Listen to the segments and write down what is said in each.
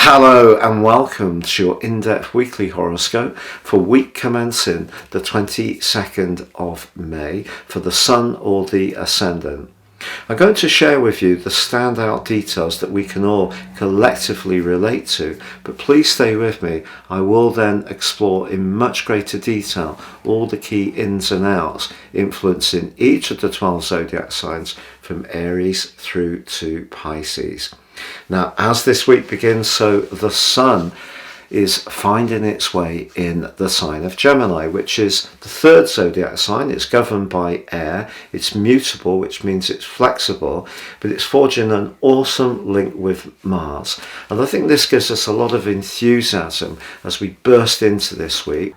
Hello and welcome to your in-depth weekly horoscope for week commencing the 22nd of May for the Sun or the Ascendant. I'm going to share with you the standout details that we can all collectively relate to, but please stay with me. I will then explore in much greater detail all the key ins and outs influencing each of the 12 zodiac signs from Aries through to Pisces. Now, as this week begins, so the Sun is finding its way in the sign of Gemini, which is the third zodiac sign. It's governed by air, it's mutable, which means it's flexible, but it's forging an awesome link with Mars. And I think this gives us a lot of enthusiasm as we burst into this week.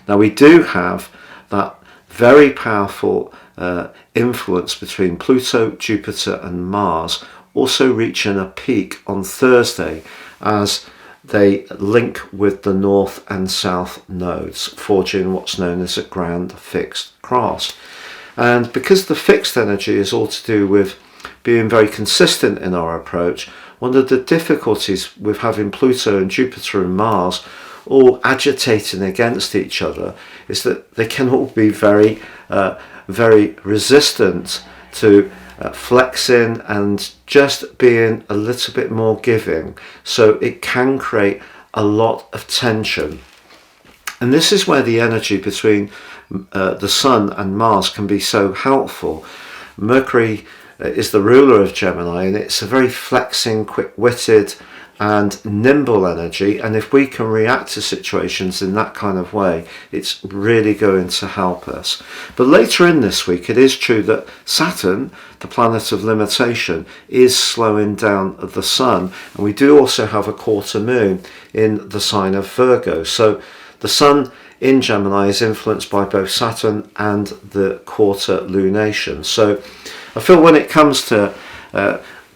Now, we do have that very powerful influence between Pluto, Jupiter and Mars also reaching a peak on Thursday as they link with the north and south nodes, forging what's known as a grand fixed cross. And because the fixed energy is all to do with being very consistent in our approach, one of the difficulties with having Pluto and Jupiter and Mars all agitating against each other is that they can all be very resistant to flexing and just being a little bit more giving, so it can create a lot of tension. And this is where the energy between the Sun and Mars can be so helpful. Mercury is the ruler of Gemini, and it's a very flexing, quick-witted and nimble energy, and if we can react to situations in that kind of way, it's really going to help us. But later in this week, it is true that Saturn, the planet of limitation, is slowing down the Sun, and we do also have a quarter moon in the sign of Virgo. So the Sun in Gemini is influenced by both Saturn and the quarter lunation. So I feel when it comes to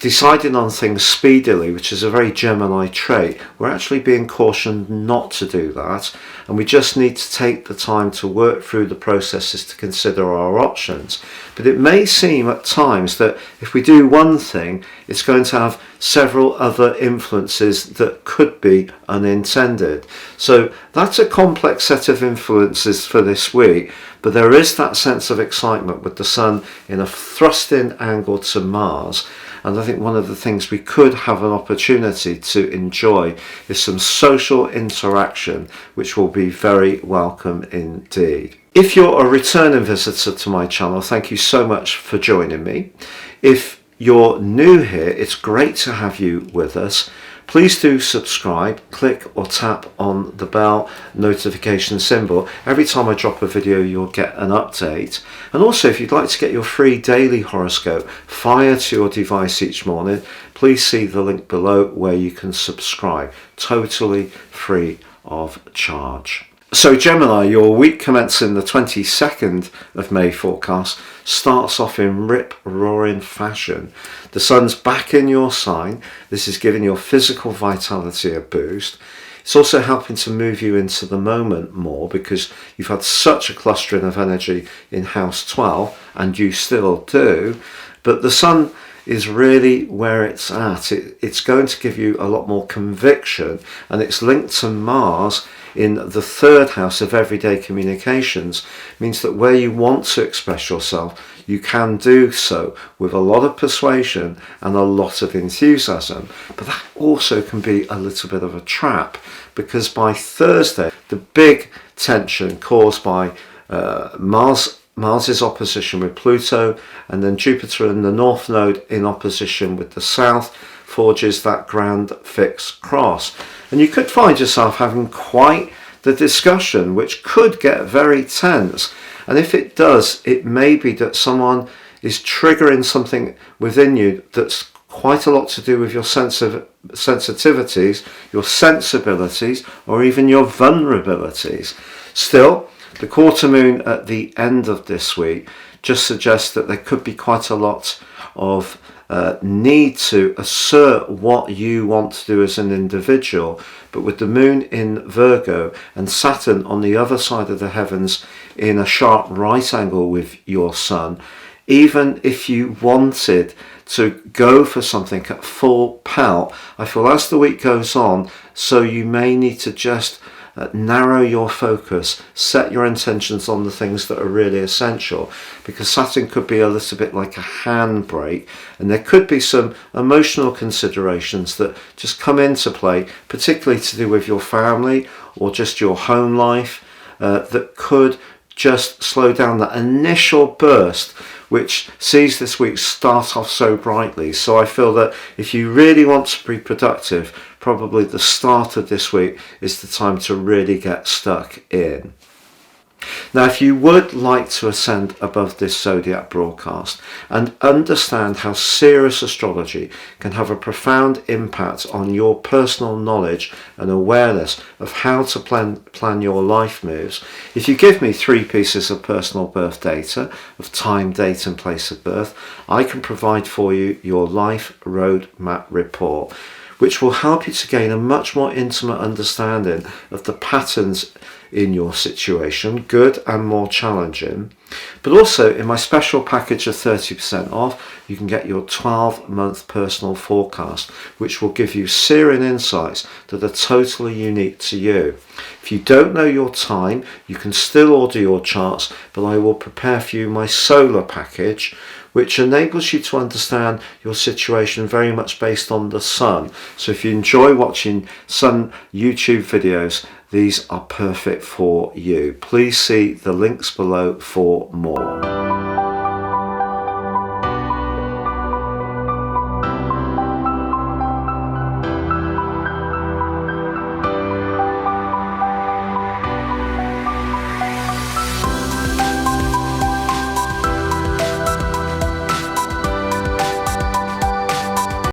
deciding on things speedily, which is a very Gemini trait, we're actually being cautioned not to do that, and we just need to take the time to work through the processes to consider our options. But it may seem at times that if we do one thing, it's going to have several other influences that could be unintended. So that's a complex set of influences for this week, but there is that sense of excitement with the Sun in a thrusting angle to Mars. And I think one of the things we could have an opportunity to enjoy is some social interaction, which will be very welcome indeed. If you're a returning visitor to my channel, thank you so much for joining me. If you're new here, it's great to have you with us. Please do subscribe, click or tap on the bell notification symbol. Every time I drop a video, you'll get an update. And also, if you'd like to get your free daily horoscope fired to your device each morning, please see the link below where you can subscribe, totally free of charge. So Gemini, your week commencing the 22nd of May forecast starts off in rip-roaring fashion. The Sun's back in your sign. This is giving your physical vitality a boost. It's also helping to move you into the moment more because you've had such a clustering of energy in house 12, and you still do, but the Sun is really where it's at. It's going to give you a lot more conviction, and it's linked to Mars in the third house of everyday communications. Means that where you want to express yourself, you can do so with a lot of persuasion and a lot of enthusiasm. But that also can be a little bit of a trap, because by Thursday, the big tension caused by Mars's opposition with Pluto, and then Jupiter in the North Node in opposition with the South, forges that grand fixed cross. And you could find yourself having quite the discussion, which could get very tense. And if it does, it may be that someone is triggering something within you that's quite a lot to do with your sensitivities, your sensibilities, or even your vulnerabilities. Still, the quarter moon at the end of this week just suggests that there could be quite a lot of need to assert what you want to do as an individual. But with the moon in Virgo and Saturn on the other side of the heavens in a sharp right angle with your Sun, even if you wanted to go for something at full pelt, I feel as the week goes on, so you may need to just narrow your focus, set your intentions on the things that are really essential, because Saturn could be a little bit like a handbrake, and there could be some emotional considerations that just come into play, particularly to do with your family or just your home life, that could just slow down that initial burst which sees this week start off so brightly. So I feel that if you really want to be productive, probably the start of this week is the time to really get stuck in. Now, if you would like to ascend above this zodiac broadcast and understand how serious astrology can have a profound impact on your personal knowledge and awareness of how to plan your life moves, if you give me 3 pieces of personal birth data of time, date and place of birth, I can provide for you your life roadmap report, which will help you to gain a much more intimate understanding of the patterns in your situation, good and more challenging. But also in my special package of 30% off, you can get your 12-month personal forecast, which will give you searing insights that are totally unique to you. If you don't know your time, you can still order your charts, but I will prepare for you my solar package, which enables you to understand your situation very much based on the sun. So if you enjoy watching sun YouTube videos, these are perfect for you. Please see the links below for more.